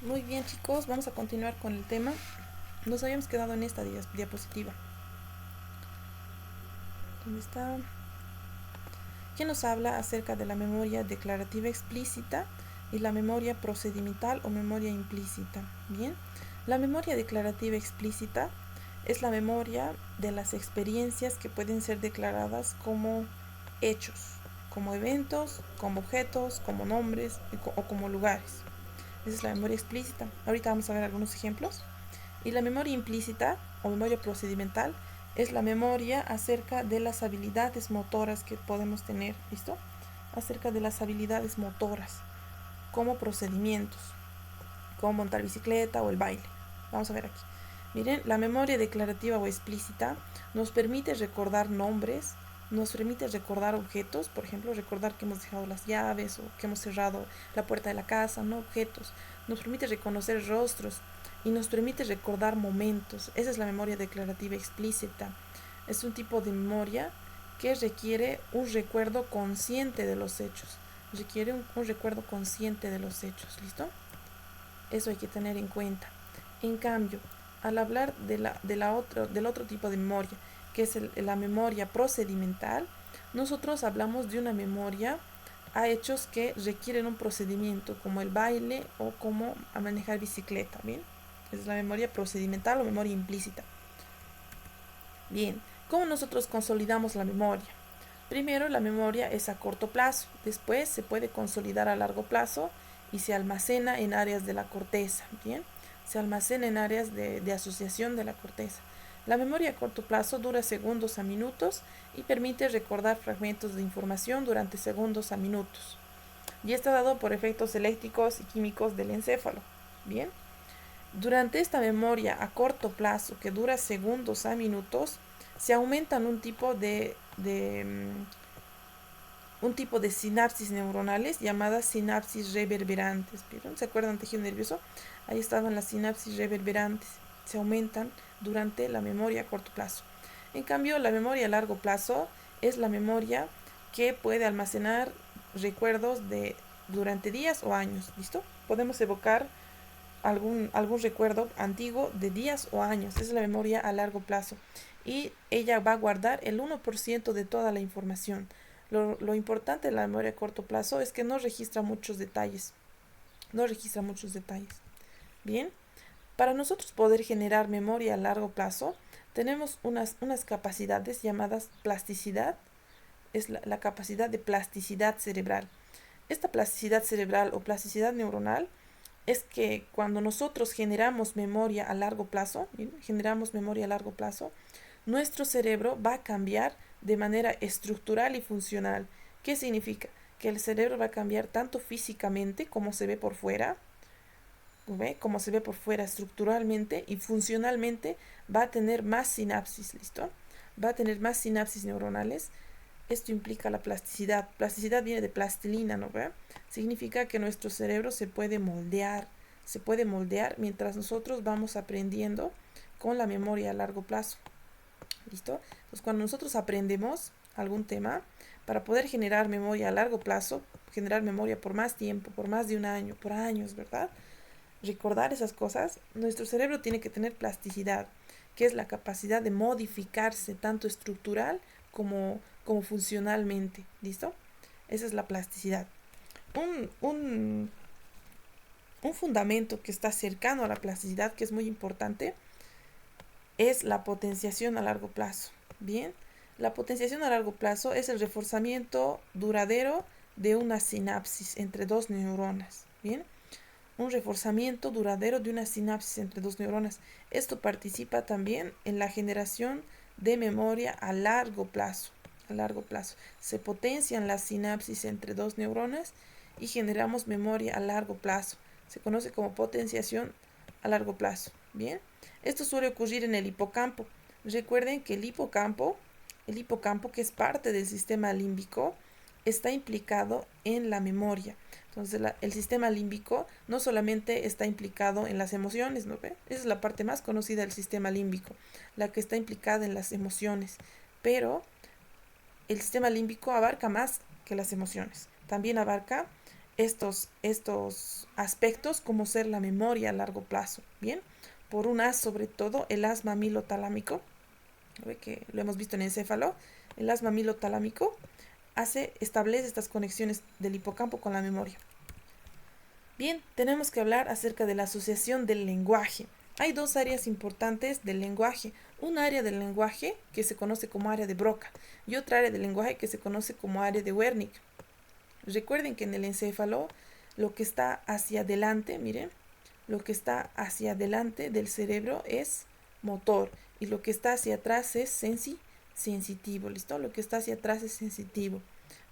Muy bien, chicos, vamos a continuar con el tema. Nos habíamos quedado en esta diapositiva. ¿Dónde está? Que nos habla acerca de la memoria declarativa explícita y la memoria procedimental o memoria implícita. Bien, la memoria declarativa explícita es la memoria de las experiencias que pueden ser declaradas como hechos, como eventos, como objetos, como nombres o como lugares. Esa es la memoria explícita. Ahorita vamos a ver algunos ejemplos. Y la memoria implícita o memoria procedimental es la memoria acerca de las habilidades motoras que podemos tener, ¿listo? Acerca de las habilidades motoras, como procedimientos, como montar bicicleta o el baile. Vamos a ver aquí. Miren, la memoria declarativa o explícita nos permite recordar nombres, nos permite recordar objetos, por ejemplo, recordar que hemos dejado las llaves o que hemos cerrado la puerta de la casa, no objetos. Nos permite reconocer rostros y nos permite recordar momentos. Esa es la memoria declarativa explícita. Es un tipo de memoria que requiere un recuerdo consciente de los hechos. Requiere un recuerdo consciente de los hechos, ¿listo? Eso hay que tener en cuenta. En cambio, al hablar del otro tipo de memoria, que es la memoria procedimental, nosotros hablamos de una memoria a hechos que requieren un procedimiento, como el baile o como a manejar bicicleta, ¿bien? Esa es la memoria procedimental o memoria implícita. Bien, ¿cómo nosotros consolidamos la memoria? Primero, la memoria es a corto plazo, después se puede consolidar a largo plazo y se almacena en áreas de la corteza, ¿bien? Se almacena en áreas de asociación de la corteza. La memoria a corto plazo dura segundos a minutos y permite recordar fragmentos de información durante segundos a minutos. Y está dado por efectos eléctricos y químicos del encéfalo, ¿bien? Durante esta memoria a corto plazo, que dura segundos a minutos, se aumentan un tipo de sinapsis neuronales llamadas sinapsis reverberantes. ¿Vieron? ¿Se acuerdan tejido nervioso? Ahí estaban las sinapsis reverberantes. Se aumentan durante la memoria a corto plazo. En cambio, la memoria a largo plazo es la memoria que puede almacenar recuerdos de durante días o años. ¿Listo? Podemos evocar algún recuerdo antiguo de días o años. Esa es la memoria a largo plazo. Y ella va a guardar el 1% de toda la información. Lo importante de la memoria a corto plazo es que no registra muchos detalles. No registra muchos detalles. Bien, para nosotros poder generar memoria a largo plazo, tenemos unas capacidades llamadas plasticidad. Es la capacidad de plasticidad cerebral. Esta plasticidad cerebral o plasticidad neuronal es que cuando nosotros generamos memoria a largo plazo, ¿bien? Generamos memoria a largo plazo, nuestro cerebro va a cambiar de manera estructural y funcional. ¿Qué significa? Que el cerebro va a cambiar tanto físicamente como se ve por fuera, ¿ve? Como se ve por fuera estructuralmente y funcionalmente va a tener más sinapsis, ¿listo? Va a tener más sinapsis neuronales. Esto implica la plasticidad. Plasticidad viene de plastilina, ¿no ve? Significa que nuestro cerebro se puede moldear mientras nosotros vamos aprendiendo con la memoria a largo plazo. ¿Listo? Entonces, cuando nosotros aprendemos algún tema, para poder generar memoria a largo plazo, generar memoria por más tiempo, por más de un año, por años, ¿verdad? Recordar esas cosas, nuestro cerebro tiene que tener plasticidad, que es la capacidad de modificarse tanto estructural como funcionalmente. ¿Listo? Esa es la plasticidad. Un, un, un fundamento que está cercano a la plasticidad, que es muy importante, es la potenciación a largo plazo. Bien, la potenciación a largo plazo es el reforzamiento duradero de una sinapsis entre dos neuronas. Bien, un reforzamiento duradero de una sinapsis entre dos neuronas. Esto participa también en la generación de memoria a largo plazo. A largo plazo. Se potencian las sinapsis entre dos neuronas y generamos memoria a largo plazo. Se conoce como potenciación a largo plazo. Bien, esto suele ocurrir en el hipocampo. Recuerden que el hipocampo que es parte del sistema límbico, está implicado en la memoria. Entonces, el sistema límbico no solamente está implicado en las emociones, ¿no ve? Esa es la parte más conocida del sistema límbico, la que está implicada en las emociones. Pero el sistema límbico abarca más que las emociones. También abarca estos aspectos como ser la memoria a largo plazo, ¿bien? Por un as, sobre todo, el as mamilotalámico, que lo hemos visto en el encéfalo, el as mamilotalámico establece estas conexiones del hipocampo con la memoria. Bien, tenemos que hablar acerca de la asociación del lenguaje. Hay dos áreas importantes del lenguaje. Un área del lenguaje que se conoce como área de Broca y otra área del lenguaje que se conoce como área de Wernicke. Recuerden que en el encéfalo lo que está hacia adelante, miren, lo que está hacia adelante del cerebro es motor y lo que está hacia atrás es sensitivo, ¿listo? Lo que está hacia atrás es sensitivo.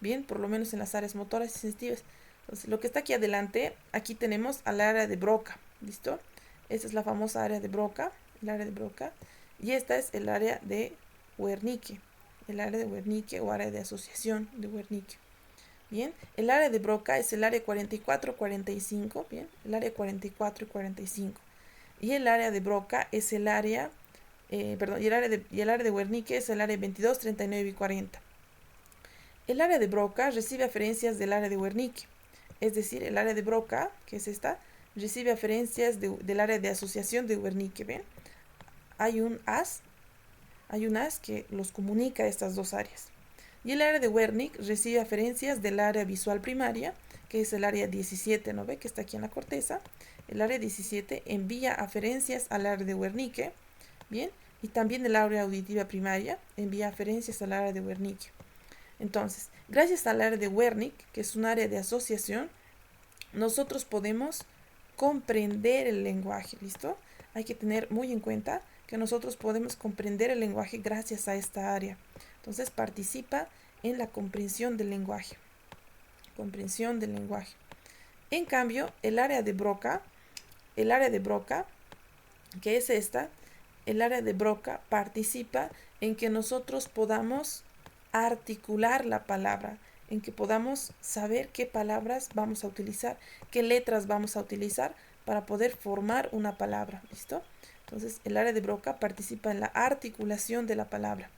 Bien, por lo menos en las áreas motoras y sensitivas. Entonces, lo que está aquí adelante, aquí tenemos al área de Broca, ¿listo? Esta es la famosa área de Broca, el área de Broca, y esta es el área de Wernicke, el área de Wernicke o área de asociación de Wernicke. Bien, el área de Broca es el área 44-45, bien, el área 44 y 45. Y el área de Broca es el área, y el área de Wernicke es el área 22, 39 y 40. El área de Broca recibe aferencias del área de Wernicke, es decir, el área de Broca, que es esta, recibe aferencias del área de asociación de Wernicke, ¿ven? Hay un as que los comunica a estas dos áreas. Y el área de Wernicke recibe aferencias del área visual primaria, que es el área 17, ¿no ve? Que está aquí en la corteza. El área 17 envía aferencias al área de Wernicke, ¿bien? Y también el área auditiva primaria envía aferencias al área de Wernicke. Entonces, gracias al área de Wernicke, que es un área de asociación, nosotros podemos comprender el lenguaje, ¿listo? Hay que tener muy en cuenta que nosotros podemos comprender el lenguaje gracias a esta área. Entonces participa en la comprensión del lenguaje. Comprensión del lenguaje. En cambio, el área de Broca, que es esta, el área de Broca participa en que nosotros podamos articular la palabra, en que podamos saber qué palabras vamos a utilizar, qué letras vamos a utilizar para poder formar una palabra, ¿listo? Entonces, el área de Broca participa en la articulación de la palabra.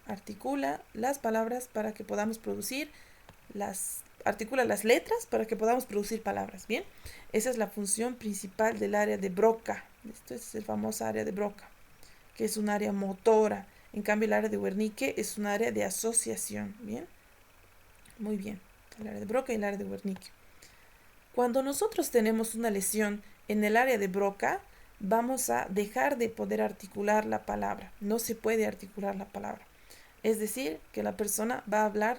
Articula las palabras para que podamos producir articula las letras para que podamos producir palabras, ¿bien? Esa es la función principal del área de Broca. Esto es el famoso área de Broca, que es un área motora. En cambio, el área de Wernicke es un área de asociación, ¿bien? Muy bien, el área de Broca y el área de Wernicke. Cuando nosotros tenemos una lesión en el área de Broca, vamos a dejar de poder articular la palabra. No se puede articular la palabra. Es decir, que la persona va a hablar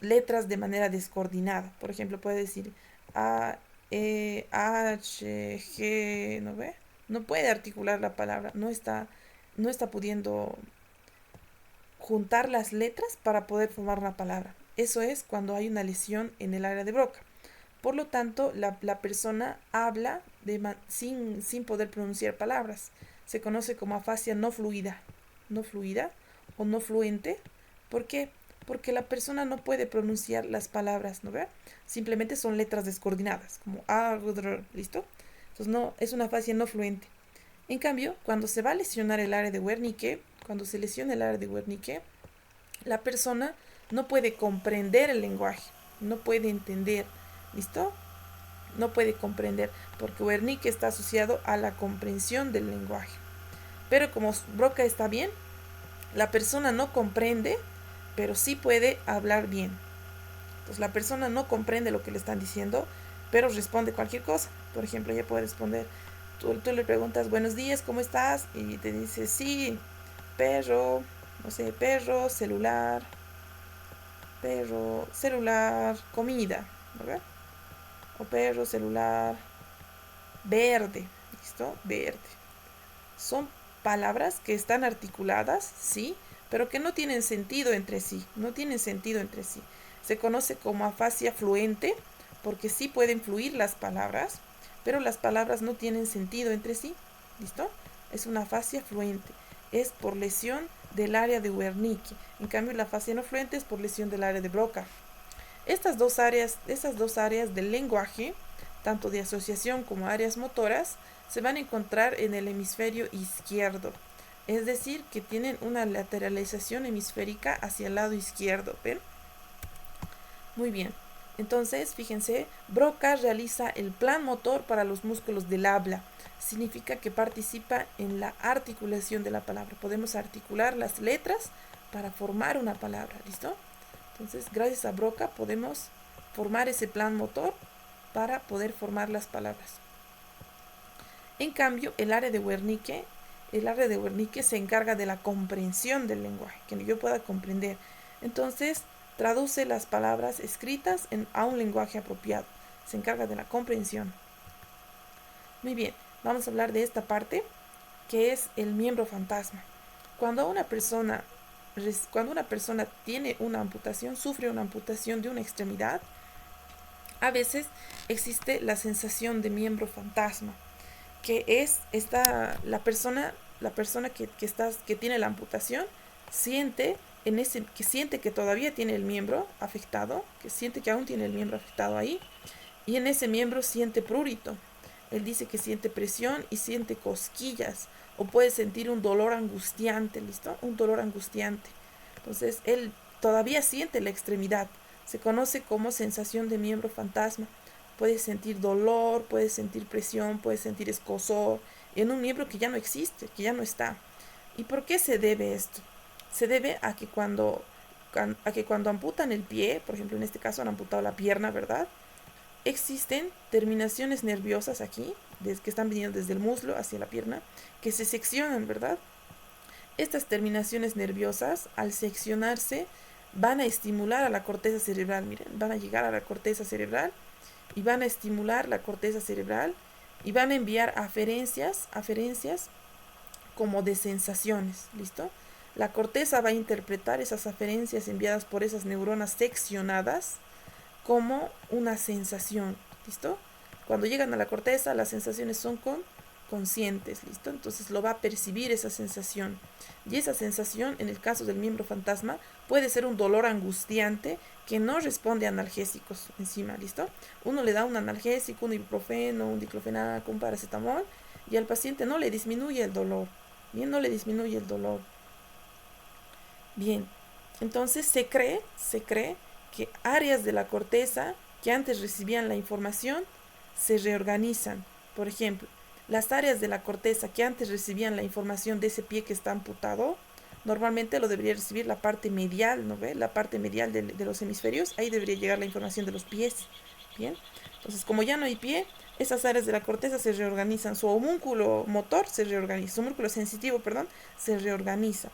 letras de manera descoordinada. Por ejemplo, puede decir A, E, H, G, ¿no ve? No puede articular la palabra, no está pudiendo juntar las letras para poder formar una palabra. Eso es cuando hay una lesión en el área de Broca. Por lo tanto, la persona habla sin poder pronunciar palabras. Se conoce como afasia no fluida o no fluente. ¿Por qué? Porque la persona no puede pronunciar las palabras, ¿no ve? Simplemente son letras descoordinadas, como a, ¿listo? Entonces no, es una afasia no fluente. En cambio, cuando se va a lesionar el área de Wernicke, cuando se lesiona el área de Wernicke, la persona no puede comprender el lenguaje, no puede entender, ¿listo? No puede comprender, porque Wernicke está asociado a la comprensión del lenguaje. Pero como Broca está bien, la persona no comprende, pero sí puede hablar bien. Entonces la persona no comprende lo que le están diciendo, pero responde cualquier cosa. Por ejemplo, ella puede responder, tú le preguntas, buenos días, ¿cómo estás? Y te dice, sí, perro, no sé, perro, celular, comida, ¿verdad? O perro, celular, verde, ¿listo? Verde. Son palabras que están articuladas, sí, pero que no tienen sentido entre sí, Se conoce como afasia fluente, porque sí pueden fluir las palabras, pero las palabras no tienen sentido entre sí, ¿listo? Es una afasia fluente, es por lesión del área de Wernicke. En cambio, la afasia no fluente es por lesión del área de Broca. Esas dos áreas del lenguaje, tanto de asociación como áreas motoras, se van a encontrar en el hemisferio izquierdo. Es decir, que tienen una lateralización hemisférica hacia el lado izquierdo. ¿Ven? Muy bien. Entonces, fíjense, Broca realiza el plan motor para los músculos del habla. Significa que participa en la articulación de la palabra. Podemos articular las letras para formar una palabra, ¿listo? Entonces, gracias a Broca podemos formar ese plan motor para poder formar las palabras. En cambio, el área de Wernicke se encarga de la comprensión del lenguaje, que yo pueda comprender. Entonces, traduce las palabras escritas a un lenguaje apropiado. Se encarga de la comprensión. Muy bien, vamos a hablar de esta parte, que es el miembro fantasma. Cuando una persona tiene una amputación, sufre una amputación de una extremidad, a veces existe la sensación de miembro fantasma, que es la persona que tiene la amputación siente que todavía tiene el miembro afectado, que siente que aún tiene el miembro afectado ahí, y en ese miembro siente prurito. Él dice que siente presión y siente cosquillas, o puede sentir un dolor angustiante, ¿listo? Un dolor angustiante. Entonces, él todavía siente la extremidad. Se conoce como sensación de miembro fantasma. Puede sentir dolor, puede sentir presión, puede sentir escozor en un miembro que ya no existe, que ya no está. ¿Y por qué se debe esto? Se debe a que cuando amputan el pie, por ejemplo en este caso han amputado la pierna, ¿verdad? Existen terminaciones nerviosas aquí, que están viniendo desde el muslo hacia la pierna, que se seccionan, ¿verdad? Estas terminaciones nerviosas, al seccionarse, van a estimular a la corteza cerebral, miren, van a llegar a la corteza cerebral y van a estimular la corteza cerebral y van a enviar aferencias como de sensaciones, ¿listo? La corteza va a interpretar esas aferencias enviadas por esas neuronas seccionadas como una sensación, ¿listo? Cuando llegan a la corteza, las sensaciones son conscientes, ¿listo? Entonces lo va a percibir esa sensación. Y esa sensación, en el caso del miembro fantasma, puede ser un dolor angustiante que no responde a analgésicos encima, ¿listo? Uno le da un analgésico, un ibuprofeno, un diclofenaco, un paracetamol, y al paciente no le disminuye el dolor. Bien, no le disminuye el dolor. Bien, entonces se cree que áreas de la corteza que antes recibían la información se reorganizan. Por ejemplo, las áreas de la corteza que antes recibían la información de ese pie que está amputado, normalmente lo debería recibir la parte medial, ¿no ve? La parte medial de los hemisferios, ahí debería llegar la información de los pies. Bien, entonces como ya no hay pie, esas áreas de la corteza se reorganizan, su homúnculo motor se reorganiza, su homúnculo sensitivo, perdón, se reorganiza.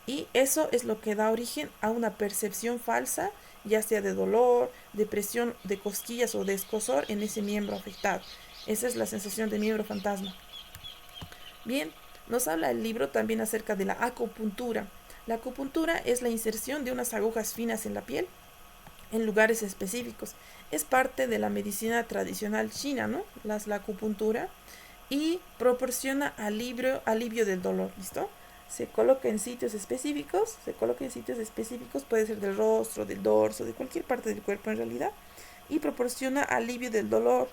Y eso es lo que da origen a una percepción falsa, ya sea de dolor, de presión, de cosquillas o de escozor en ese miembro afectado. Esa es la sensación de miembro fantasma. Bien, nos habla el libro también acerca de la acupuntura. La acupuntura es la inserción de unas agujas finas en la piel en lugares específicos. Es parte de la medicina tradicional china, ¿no? La acupuntura, y proporciona alivio del dolor, ¿listo? Se coloca en sitios específicos, puede ser del rostro, del dorso, de cualquier parte del cuerpo en realidad, y proporciona alivio del dolor.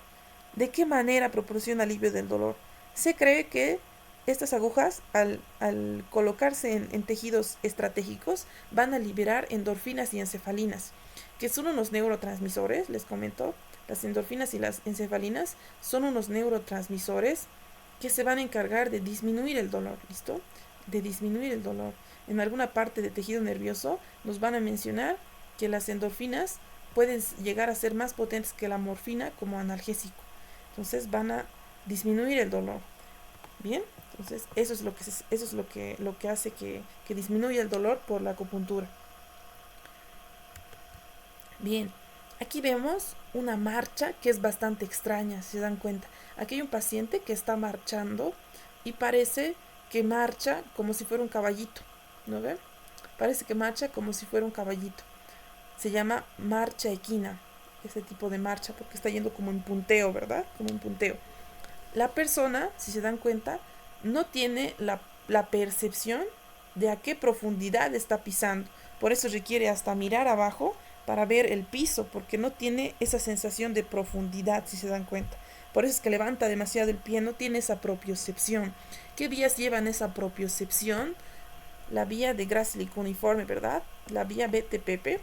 ¿De qué manera proporciona alivio del dolor? Se cree que estas agujas, al colocarse en tejidos estratégicos, van a liberar endorfinas y encefalinas, que son unos neurotransmisores, les comento. Las endorfinas y las encefalinas son unos neurotransmisores que se van a encargar de disminuir el dolor, ¿listo? De disminuir el dolor. En alguna parte del tejido nervioso nos van a mencionar que las endorfinas pueden llegar a ser más potentes que la morfina como analgésico. Entonces van a disminuir el dolor. Bien, entonces eso es lo que hace que disminuya el dolor por la acupuntura. Bien, aquí vemos una marcha que es bastante extraña, si se dan cuenta. Aquí hay un paciente que está marchando y parece que marcha como si fuera un caballito, ¿no ven? Parece que marcha como si fuera un caballito. Se llama marcha equina, ese tipo de marcha, porque está yendo como en punteo, ¿verdad? Como en punteo. La persona, si se dan cuenta, no tiene la percepción de a qué profundidad está pisando. Por eso requiere hasta mirar abajo para ver el piso, porque no tiene esa sensación de profundidad, si se dan cuenta. Por eso es que levanta demasiado el pie, no tiene esa propiocepción. ¿Qué vías llevan esa propiocepción? La vía de Grassley cuneiforme, ¿verdad? La vía BTPP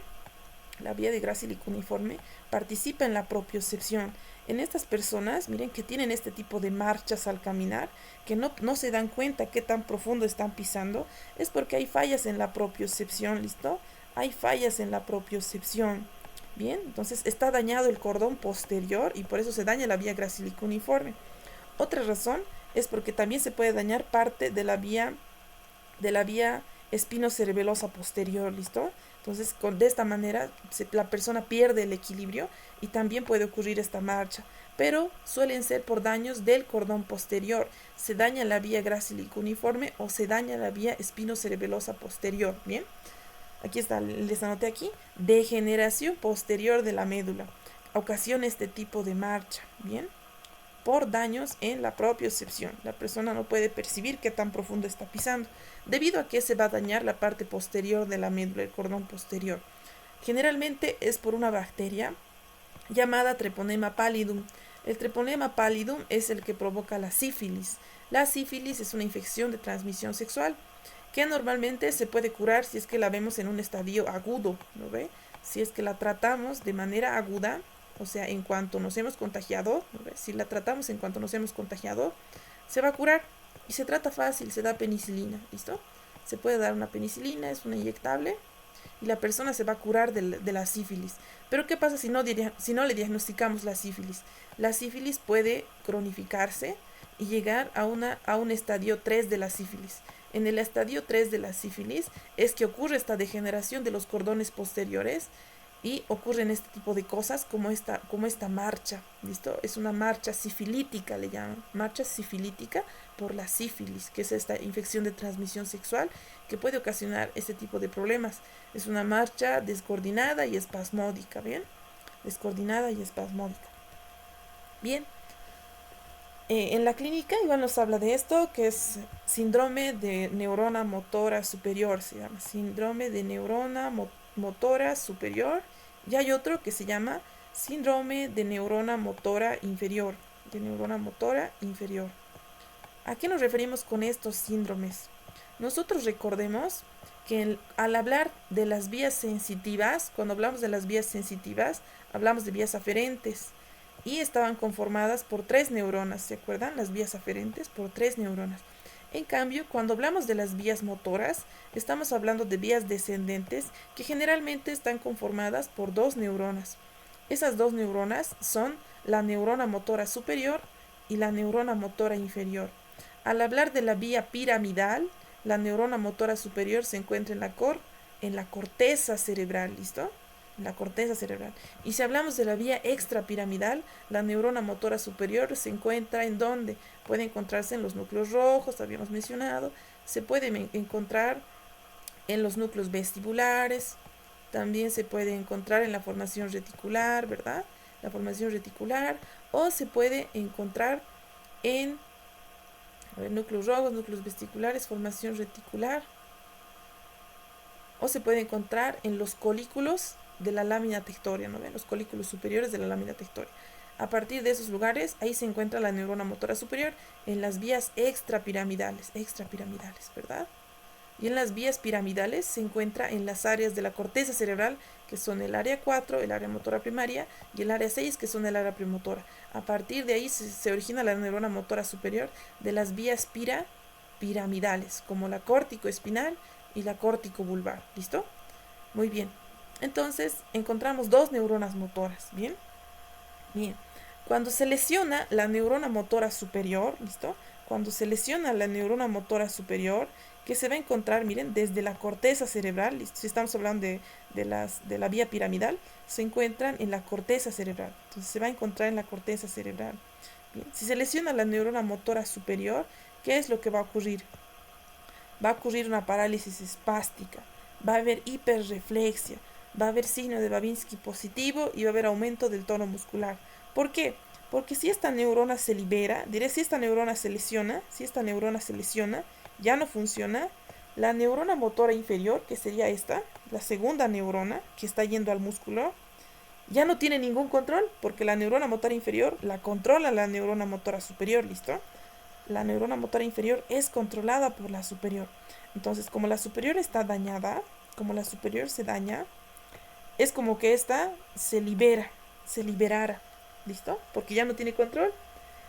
la vía de Gracili cuneiforme, participa en la propiocepción. En estas personas, miren que tienen este tipo de marchas al caminar, que no se dan cuenta qué tan profundo están pisando, es porque hay fallas en la propiocepción, ¿listo? Hay fallas en la propiocepción. Bien, entonces está dañado el cordón posterior y por eso se daña la vía Gracili cuneiforme. Otra razón es porque también se puede dañar parte de la vía espinocerebelosa posterior, ¿listo? Entonces, de esta manera la persona pierde el equilibrio y también puede ocurrir esta marcha, pero suelen ser por daños del cordón posterior. Se daña la vía gracili cuneiforme o se daña la vía espinocerebelosa posterior, ¿bien? Aquí está, les anoté aquí, degeneración posterior de la médula. Ocasiona este tipo de marcha, ¿bien? Por daños en la propiocepción. La persona no puede percibir qué tan profundo está pisando, debido a que se va a dañar la parte posterior de la médula, el cordón posterior. Generalmente es por una bacteria llamada Treponema pallidum. El Treponema pallidum es el que provoca la sífilis. La sífilis es una infección de transmisión sexual que normalmente se puede curar si es que la vemos en un estadio agudo, ¿no ve? Si es que la tratamos de manera aguda, o sea, en cuanto nos hemos contagiado, ¿no ve? Si la tratamos en cuanto nos hemos contagiado, se va a curar y se trata fácil, se da penicilina, ¿listo? Se puede dar una penicilina, es una inyectable y la persona se va a curar de la sífilis. Pero ¿qué pasa si no le diagnosticamos la sífilis? La sífilis puede cronificarse y llegar a un estadio 3 de la sífilis. En el estadio 3 de la sífilis es que ocurre esta degeneración de los cordones posteriores y ocurren este tipo de cosas como esta marcha, ¿listo? Es una marcha sifilítica, le llaman, marcha sifilítica por la sífilis, que es esta infección de transmisión sexual que puede ocasionar este tipo de problemas. Es una marcha descoordinada y espasmódica, ¿bien? Descoordinada y espasmódica. Bien, en la clínica igual nos habla de esto, que es síndrome de neurona motora superior, se llama síndrome de neurona motora superior, y hay otro que se llama síndrome de neurona motora inferior, de neurona motora inferior. ¿A qué nos referimos con estos síndromes? Nosotros recordemos que al hablar de las vías sensitivas, cuando hablamos de las vías sensitivas, hablamos de vías aferentes y estaban conformadas por 3 neuronas, ¿se acuerdan? Las vías aferentes por 3 neuronas. En cambio, cuando hablamos de las vías motoras, estamos hablando de vías descendentes que generalmente están conformadas por 2 neuronas. Esas 2 neuronas son la neurona motora superior y la neurona motora inferior. Al hablar de la vía piramidal, la neurona motora superior se encuentra en la corteza cerebral, ¿listo? La corteza cerebral. Y si hablamos de la vía extrapiramidal, la neurona motora superior se encuentra en donde puede encontrarse en los núcleos rojos, habíamos mencionado, se puede encontrar en los núcleos vestibulares, también se puede encontrar en la formación reticular, ¿verdad? La formación reticular, o se puede encontrar en núcleos rojos, núcleos vesticulares, formación reticular, o se puede encontrar en los colículos de la lámina tectoria, ¿no ven? Los colículos superiores de la lámina tectoria. A partir de esos lugares, ahí se encuentra la neurona motora superior en las vías extrapiramidales, ¿verdad? Y en las vías piramidales se encuentra en las áreas de la corteza cerebral, que son el área 4, el área motora primaria, y el área 6, que son el área premotora. A partir de ahí se origina la neurona motora superior de las vías piramidales, como la córtico espinal y la córtico vulvar. ¿Listo? Muy bien. Entonces, encontramos 2 neuronas motoras. ¿Bien? Bien. Cuando se lesiona la neurona motora superior, ¿listo? Cuando se lesiona la neurona motora superior, que se va a encontrar, miren, desde la corteza cerebral, ¿listo? Si estamos hablando de la vía piramidal, se encuentran en la corteza cerebral. Entonces se va a encontrar en la corteza cerebral. Bien. Si se lesiona la neurona motora superior, ¿qué es lo que va a ocurrir? Va a ocurrir una parálisis espástica, va a haber hiperreflexia, va a haber signo de Babinski positivo y va a haber aumento del tono muscular. ¿Por qué? Porque si esta neurona se libera, diré si esta neurona se lesiona, ya no funciona, la neurona motora inferior, que sería esta, la segunda neurona que está yendo al músculo, ya no tiene ningún control, porque la neurona motora inferior la controla la neurona motora superior, ¿listo? La neurona motora inferior es controlada por la superior. Entonces, como la superior está dañada, como la superior se daña, es como que esta se liberara, ¿listo? Porque ya no tiene control.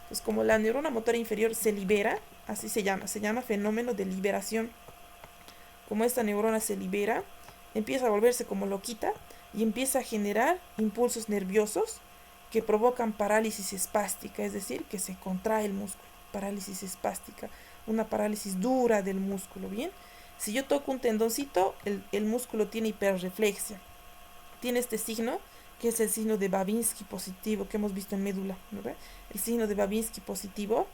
Entonces, como la neurona motora inferior se libera, así se llama fenómeno de liberación. Como esta neurona se libera, empieza a volverse como loquita y empieza a generar impulsos nerviosos que provocan parálisis espástica, es decir, que se contrae el músculo, parálisis espástica, una parálisis dura del músculo, ¿bien? Si yo toco un tendoncito, el músculo tiene hiperreflexia, tiene este signo, que es el signo de Babinski positivo, que hemos visto en médula, ¿no ve? El signo de Babinski positivo,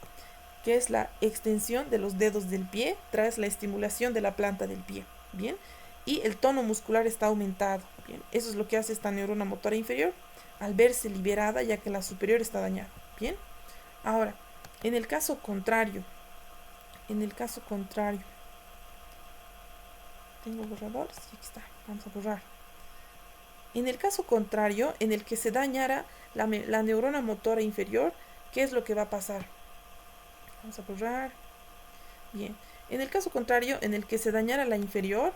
que es la extensión de los dedos del pie tras la estimulación de la planta del pie, ¿bien? Y el tono muscular está aumentado, ¿bien? Eso es lo que hace esta neurona motora inferior al verse liberada, ya que la superior está dañada, ¿bien? Ahora, en el caso contrario, ¿tengo borrador? Sí, aquí está, vamos a borrar. En el caso contrario, en el que se dañara la neurona motora inferior, ¿qué es lo que va a pasar? Vamos a borrar. Bien. En el caso contrario, en el que se dañara la inferior,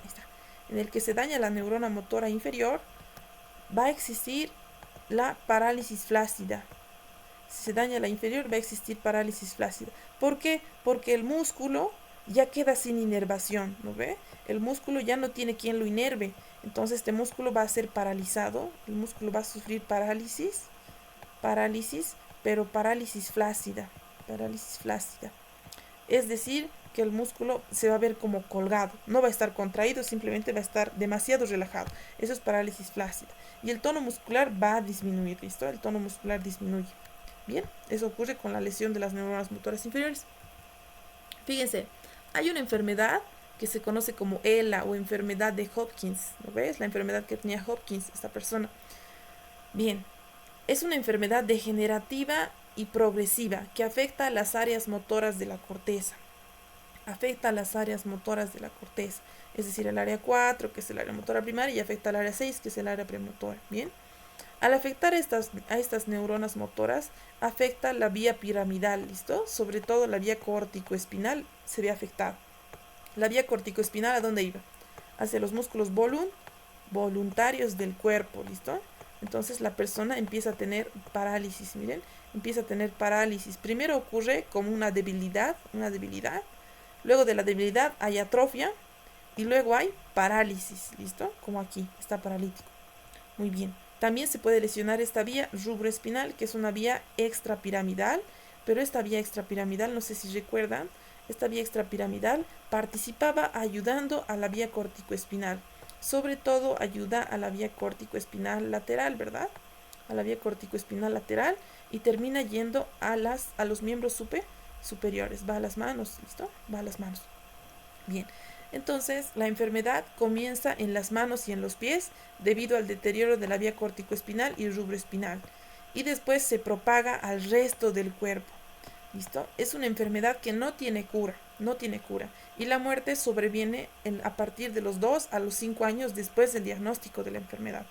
ahí está. En el que se daña la neurona motora inferior, va a existir la parálisis flácida. Si se daña la inferior, va a existir parálisis flácida. ¿Por qué? Porque el músculo ya queda sin inervación, ¿no ve? El músculo ya no tiene quien lo inerve. Entonces este músculo va a ser paralizado, el músculo va a sufrir parálisis, pero parálisis flácida, Es decir, que el músculo se va a ver como colgado, no va a estar contraído, simplemente va a estar demasiado relajado. Eso es parálisis flácida. Y el tono muscular va a disminuir, ¿listo? El tono muscular disminuye. Bien, eso ocurre con la lesión de las neuronas motoras inferiores. Fíjense, hay una enfermedad que se conoce como ELA o enfermedad de Hopkins, ¿no ves? La enfermedad que tenía Hopkins, esta persona. Bien, es una enfermedad degenerativa y progresiva que afecta a las áreas motoras de la corteza. Es decir, el área 4, que es el área motora primaria, y afecta al área 6, que es el área premotora. Bien. Al afectar a estas neuronas motoras, afecta la vía piramidal, ¿listo? Sobre todo la vía córtico-espinal se ve afectada. La vía córtico-espinal, ¿a dónde iba? Hacia los músculos voluntarios del cuerpo, ¿listo? Entonces la persona empieza a tener parálisis, miren, empieza a tener parálisis. Primero ocurre como una debilidad, luego de la debilidad hay atrofia y luego hay parálisis, ¿listo? Como aquí, está paralítico. Muy bien. También se puede lesionar esta vía rubroespinal, que es una vía extrapiramidal, pero esta vía extrapiramidal, no sé si recuerdan, esta vía extrapiramidal participaba ayudando a la vía córtico-espinal. Sobre todo ayuda a la vía córtico-espinal lateral, ¿verdad? A la vía córtico-espinal lateral y termina yendo a los miembros superiores. Va a las manos, ¿listo? Va a las manos. Bien. Entonces, la enfermedad comienza en las manos y en los pies debido al deterioro de la vía córtico-espinal y rubroespinal y después se propaga al resto del cuerpo. ¿Listo? Es una enfermedad que no tiene cura, y la muerte sobreviene a partir de los 2 a los 5 años después del diagnóstico de la enfermedad.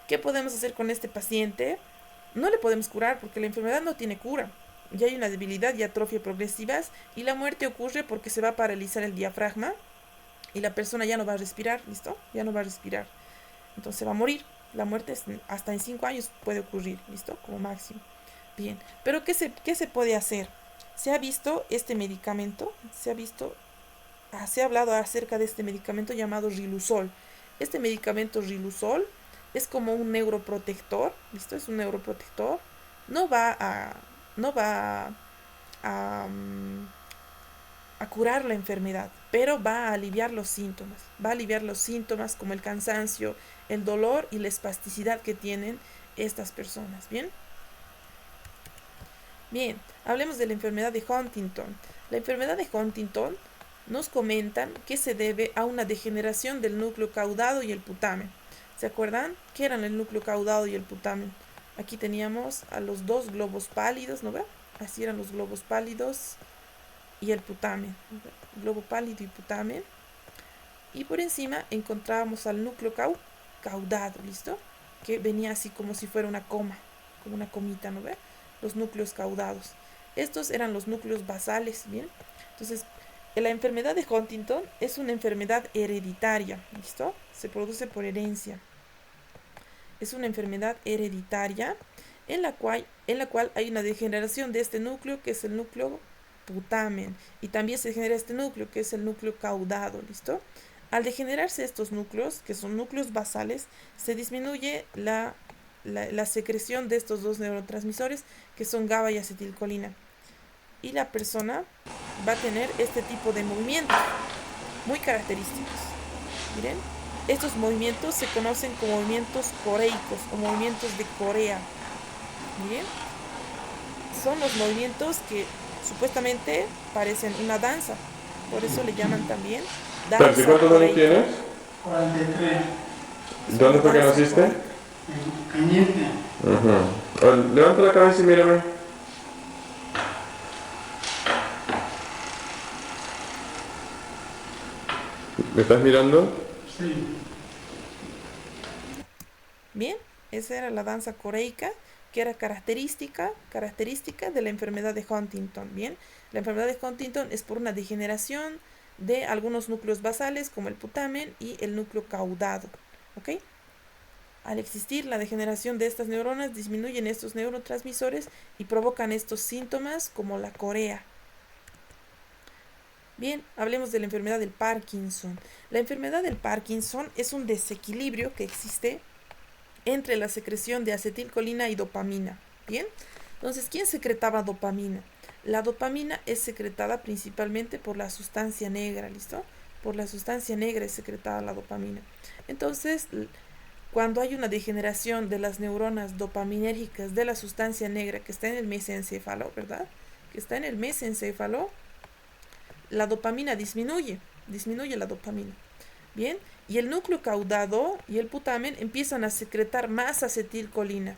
¿Qué podemos hacer con este paciente? No le podemos curar porque la enfermedad no tiene cura. Ya hay una debilidad y atrofia progresivas y la muerte ocurre porque se va a paralizar el diafragma y la persona ya no va a respirar, ¿listo? Ya no va a respirar. Entonces va a morir. La muerte hasta en 5 años puede ocurrir, ¿listo? Como máximo. Bien, pero ¿qué se puede hacer? Se ha visto este medicamento, se ha hablado acerca de este medicamento llamado Riluzol. Este medicamento Riluzol es como un neuroprotector, ¿listo? Es un neuroprotector. No va a, no va a curar la enfermedad, pero va a aliviar los síntomas. Va a aliviar los síntomas como el cansancio, el dolor y la espasticidad que tienen estas personas, ¿bien? Bien, hablemos de la enfermedad de Huntington. La enfermedad de Huntington nos comentan que se debe a una degeneración del núcleo caudado y el putamen. ¿Se acuerdan? ¿Qué eran el núcleo caudado y el putamen? Aquí teníamos a los dos globos pálidos, ¿no ve? Así eran los globos pálidos y el putamen. Globo pálido y putamen. Y por encima encontrábamos al núcleo caudado, ¿listo? Que venía así como si fuera una coma, como una comita, ¿no ve? Los núcleos caudados. Estos eran los núcleos basales, ¿bien? Entonces, La enfermedad de Huntington es una enfermedad hereditaria, ¿listo? Se produce por herencia. Es una enfermedad hereditaria en la cual hay una degeneración de este núcleo, que es el núcleo putamen, y también se genera este núcleo, que es el núcleo caudado, ¿listo? Al degenerarse estos núcleos, que son núcleos basales, se disminuye la secreción de estos dos neurotransmisores, que son GABA y acetilcolina. Y la persona va a tener este tipo de movimientos muy característicos. Miren, estos movimientos se conocen como movimientos coreicos o movimientos de Corea. Miren, son los movimientos que supuestamente parecen una danza. Por eso le llaman también Percy, danza ¿cuántos años coreica. tienes? 43. Es ¿Dónde una fue que danza naciste? coreica. En Cañete. Ajá. Levanta la cabeza y mírame. ¿Me estás mirando? Sí. Bien, esa era la danza coreica, que era característica de la enfermedad de Huntington. Bien, la enfermedad de Huntington es por una degeneración de algunos núcleos basales, como el putamen y el núcleo caudado. ¿Ok? Al existir la degeneración de estas neuronas, disminuyen estos neurotransmisores y provocan estos síntomas como la corea. Bien, hablemos de la enfermedad del Parkinson. La enfermedad del Parkinson es un desequilibrio que existe entre la secreción de acetilcolina y dopamina. Bien, entonces, ¿quién secretaba dopamina? La dopamina es secretada principalmente por la sustancia negra, ¿listo? Por la sustancia negra es secretada la dopamina. Entonces, cuando hay una degeneración de las neuronas dopaminérgicas de la sustancia negra que está en el mesencéfalo, ¿verdad? Que está en el mesencéfalo, la dopamina disminuye la dopamina. Bien, y el núcleo caudado y el putamen empiezan a secretar más acetilcolina.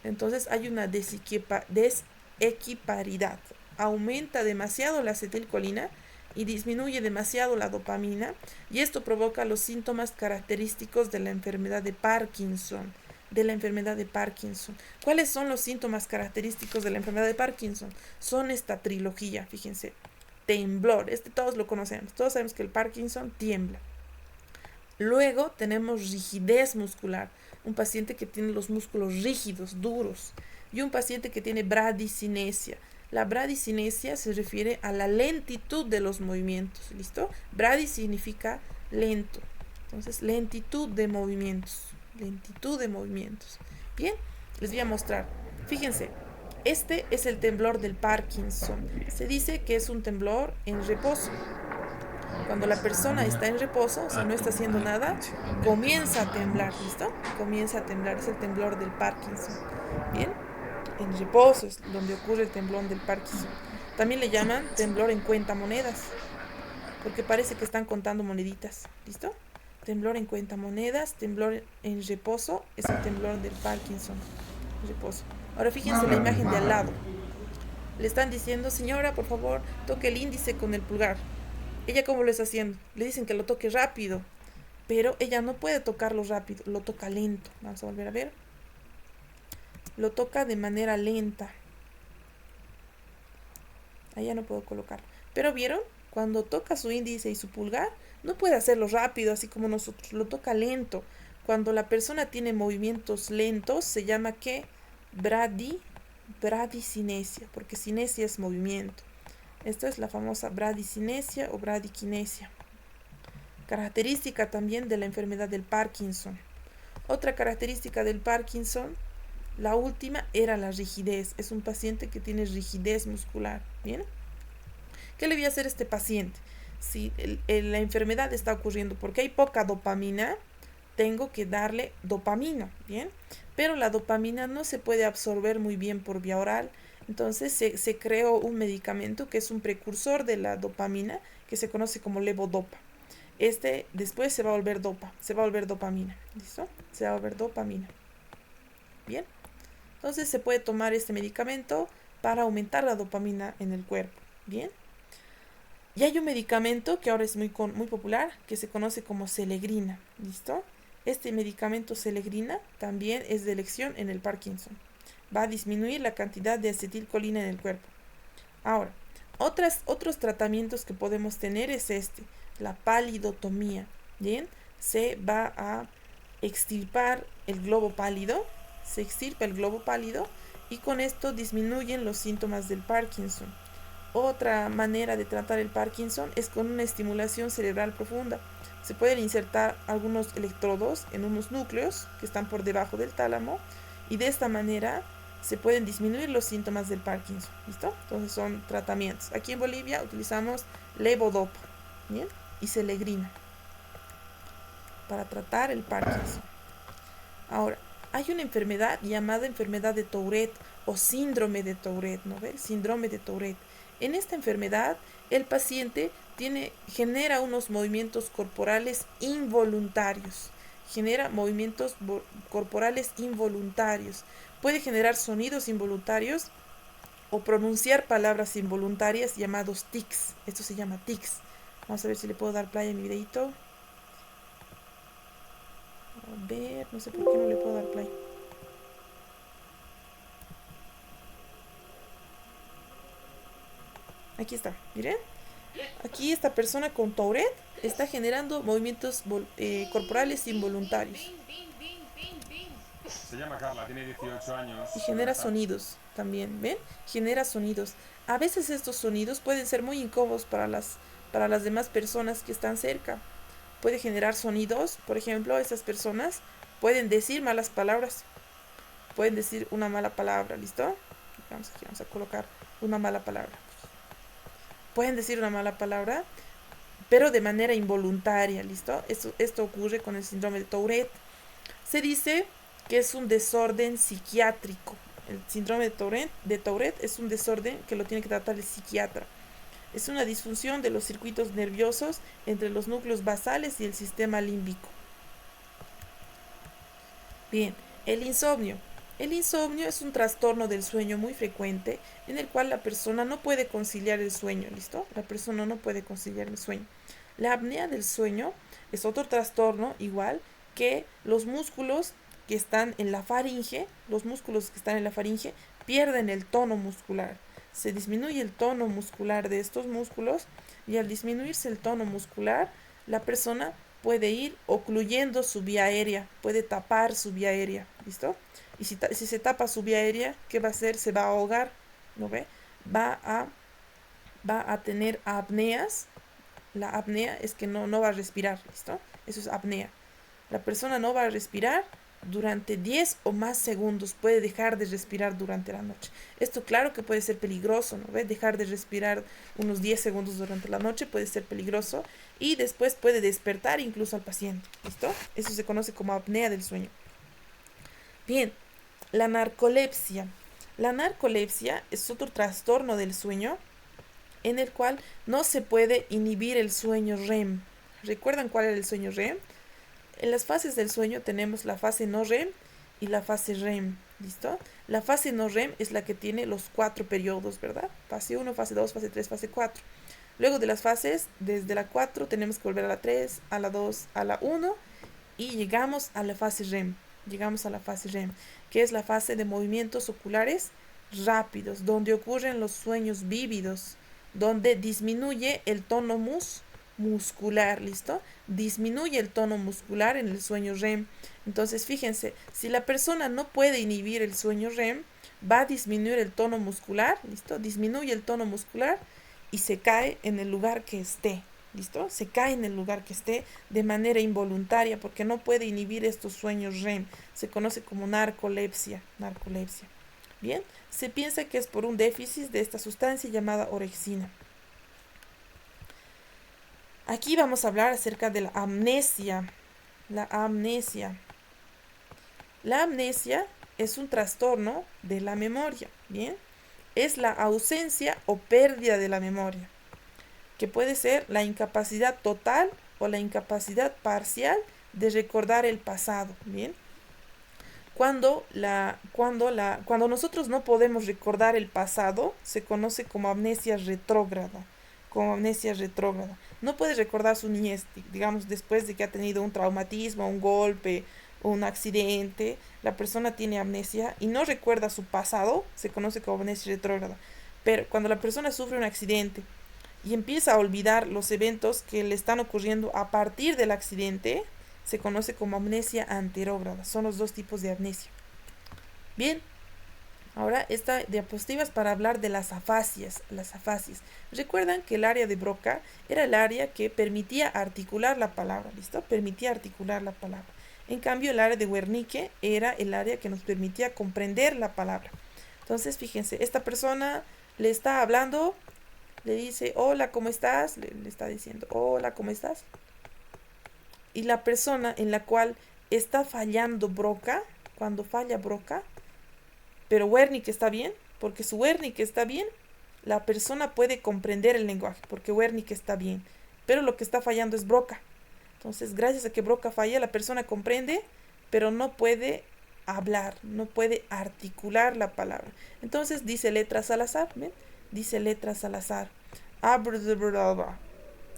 Entonces hay una desequiparidad. Aumenta demasiado la acetilcolina y disminuye demasiado la dopamina, y esto provoca los síntomas característicos de la enfermedad de Parkinson. ¿Cuáles son los síntomas característicos de la enfermedad de Parkinson? Son esta trilogía, fíjense. Temblor, todos lo conocemos, todos sabemos que el Parkinson tiembla. Luego tenemos rigidez muscular, un paciente que tiene los músculos rígidos, duros, y un paciente que tiene bradicinesia. La bradicinesia se refiere a la lentitud de los movimientos, ¿listo? Bradi significa lento, entonces lentitud de movimientos. Bien, les voy a mostrar. Fíjense, este es el temblor del Parkinson. Se dice que es un temblor en reposo. Cuando la persona está en reposo, si no está haciendo nada, comienza a temblar, ¿listo? Comienza a temblar, es el temblor del Parkinson. Bien, en reposo es donde ocurre el temblor del Parkinson. También le llaman temblor en cuentamonedas, porque parece que están contando moneditas, ¿listo? Temblor en cuentamonedas, temblor en reposo, es el temblor del Parkinson, reposo. Ahora fíjense la imagen de al lado. Le están diciendo, señora, por favor, toque el índice con el pulgar. Ella, ¿cómo lo está haciendo? Le dicen que lo toque rápido, pero ella no puede tocarlo rápido, lo toca lento. Vamos a volver a ver. Lo toca de manera lenta. Allá no puedo colocarlo. Pero ¿vieron? Cuando toca su índice y su pulgar, no puede hacerlo rápido, así como nosotros. Lo toca lento. Cuando la persona tiene movimientos lentos, se llama ¿qué? Bradicinesia, porque cinesia es movimiento. Esta es la famosa bradicinesia o bradiquinesia. Característica también de la enfermedad del Parkinson. Otra característica del Parkinson, la última, era la rigidez. Es un paciente que tiene rigidez muscular. ¿Bien? ¿Qué le voy a hacer a este paciente? Si la enfermedad está ocurriendo porque hay poca dopamina, tengo que darle dopamina. ¿Bien? Pero la dopamina no se puede absorber muy bien por vía oral. Entonces se creó un medicamento que es un precursor de la dopamina, que se conoce como levodopa. Este después se va a volver dopamina. ¿Listo? Se va a volver dopamina. Bien. Entonces se puede tomar este medicamento para aumentar la dopamina en el cuerpo. Bien. Y hay un medicamento que ahora es muy popular, que se conoce como Celegrina. ¿Listo? Este medicamento Celegrina también es de elección en el Parkinson. Va a disminuir la cantidad de acetilcolina en el cuerpo. Ahora, Otros tratamientos que podemos tener es la palidotomía. Bien, se va a extirpar el globo pálido, se extirpa el globo pálido y con esto disminuyen los síntomas del Parkinson. Otra manera de tratar el Parkinson es con una estimulación cerebral profunda. Se pueden insertar algunos electrodos en unos núcleos que están por debajo del tálamo y de esta manera se pueden disminuir los síntomas del Parkinson. ¿Listo? Entonces son tratamientos. Aquí en Bolivia utilizamos levodopa, ¿bien? Y selegrina para tratar el Parkinson. Ahora, hay una enfermedad llamada enfermedad de Tourette o síndrome de Tourette, ¿no ves? Síndrome de Tourette. En esta enfermedad, el paciente genera unos movimientos corporales involuntarios. Genera movimientos corporales involuntarios. Puede generar sonidos involuntarios o pronunciar palabras involuntarias llamados tics. Esto se llama tics. Vamos a ver si le puedo dar play a mi videito. A ver, no sé por qué no le puedo dar play. Aquí está, miren. Aquí esta persona con Tourette está generando movimientos corporales involuntarios. Se llama Carla, tiene 18 años. Y genera sonidos también, ¿ven? Genera sonidos. A veces estos sonidos pueden ser muy incómodos para las demás personas que están cerca. Puede generar sonidos, por ejemplo, esas personas pueden decir malas palabras. Pueden decir una mala palabra, ¿listo? Vamos a colocar una mala palabra. Pueden decir una mala palabra, pero de manera involuntaria, ¿listo? Esto ocurre con el síndrome de Tourette. Se dice que es un desorden psiquiátrico. El síndrome de Tourette es un desorden que lo tiene que tratar el psiquiatra. Es una disfunción de los circuitos nerviosos entre los núcleos basales y el sistema límbico. Bien, el insomnio. El insomnio es un trastorno del sueño muy frecuente en el cual la persona no puede conciliar el sueño, ¿listo? La persona no puede conciliar el sueño. La apnea del sueño es otro trastorno igual que los músculos que están en la faringe, pierden el tono muscular. Se disminuye el tono muscular de estos músculos y al disminuirse el tono muscular, la persona puede ir ocluyendo su vía aérea, puede tapar su vía aérea, ¿listo? Y si se tapa su vía aérea, ¿qué va a hacer? Se va a ahogar, ¿no ve? Va a tener apneas. La apnea es que no va a respirar, ¿listo? Eso es apnea. La persona no va a respirar durante 10 o más segundos, puede dejar de respirar durante la noche. Esto claro que puede ser peligroso, ¿no ve? Dejar de respirar unos 10 segundos durante la noche puede ser peligroso y después puede despertar incluso al paciente, ¿listo? Eso se conoce como apnea del sueño. Bien, la narcolepsia. La narcolepsia es otro trastorno del sueño en el cual no se puede inhibir el sueño REM. ¿Recuerdan cuál era el sueño REM? En las fases del sueño tenemos la fase no REM y la fase REM, ¿listo? La fase no REM es la que tiene los 4 periodos, ¿verdad? Fase 1, fase 2, fase 3, fase 4. Luego de las fases, desde la 4 tenemos que volver a la 3, a la 2, a la 1 y llegamos a la fase REM. Llegamos a la fase REM, que es la fase de movimientos oculares rápidos, donde ocurren los sueños vívidos, donde disminuye el tono muscular, ¿listo? Disminuye el tono muscular en el sueño REM. Entonces, fíjense, si la persona no puede inhibir el sueño REM, va a disminuir el tono muscular, ¿listo? Disminuye el tono muscular y se cae en el lugar que esté, ¿listo? Se cae en el lugar que esté de manera involuntaria porque no puede inhibir estos sueños REM. Se conoce como narcolepsia. Bien, se piensa que es por un déficit de esta sustancia llamada orexina. Aquí vamos a hablar acerca de la amnesia. La amnesia es un trastorno de la memoria, ¿bien? Es la ausencia o pérdida de la memoria, que puede ser la incapacidad total o la incapacidad parcial de recordar el pasado, ¿bien? Cuando nosotros no podemos recordar el pasado, se conoce como amnesia retrógrada. No puede recordar su niñez, digamos, después de que ha tenido un traumatismo, un golpe, un accidente, la persona tiene amnesia y no recuerda su pasado, se conoce como amnesia retrógrada. Pero cuando la persona sufre un accidente y empieza a olvidar los eventos que le están ocurriendo a partir del accidente, se conoce como amnesia anterógrada. Son los dos tipos de amnesia. Bien, ahora esta diapositiva es para hablar de las afasias. Las afasias. Recuerdan que el área de Broca era el área que permitía articular la palabra, ¿listo? Permitía articular la palabra. En cambio, el área de Wernicke era el área que nos permitía comprender la palabra. Entonces, fíjense, esta persona le está hablando, le dice, hola, ¿cómo estás? Le está diciendo, hola, ¿cómo estás? Y la persona en la cual está fallando Broca, cuando falla Broca, pero Wernicke está bien, porque su Wernicke está bien, la persona puede comprender el lenguaje, porque Wernicke está bien, pero lo que está fallando es Broca. Entonces, gracias a que Broca falla, la persona comprende, pero no puede hablar, no puede articular la palabra. Entonces, dice letras al azar, ¿ven? Dice letras al azar.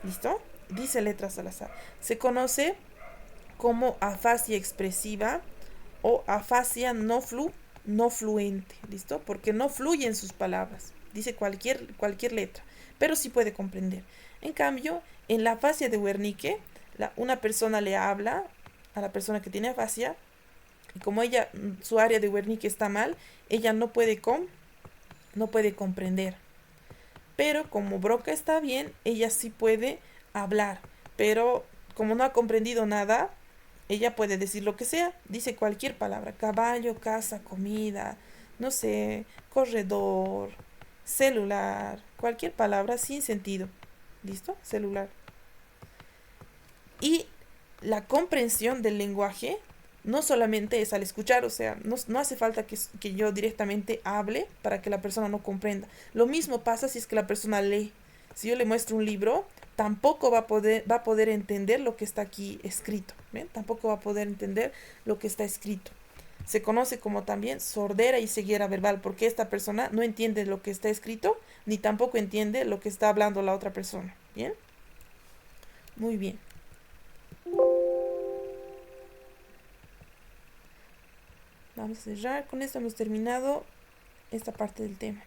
¿Listo? Dice letras al azar. Se conoce como afasia expresiva o afasia no fluente, ¿listo? Porque no fluye en sus palabras. Dice cualquier letra, pero sí puede comprender. En cambio, en la afasia de Wernicke, una persona le habla a la persona que tiene afasia y como su área de Wernicke está mal, ella no puede comprender. Pero como Broca está bien, ella sí puede hablar. Pero como no ha comprendido nada, ella puede decir lo que sea. Dice cualquier palabra. Caballo, casa, comida, no sé, corredor, celular. Cualquier palabra sin sentido. ¿Listo? Celular. Y la comprensión del lenguaje no solamente es al escuchar, o sea, no hace falta que yo directamente hable para que la persona no comprenda. Lo mismo pasa si es que la persona lee. Si yo le muestro un libro, tampoco va a poder entender lo que está aquí escrito. ¿Ven? Tampoco va a poder entender lo que está escrito. Se conoce como también sordera y ceguera verbal, porque esta persona no entiende lo que está escrito, ni tampoco entiende lo que está hablando la otra persona. ¿Bien? Muy bien. Vamos a cerrar. Con esto hemos terminado esta parte del tema.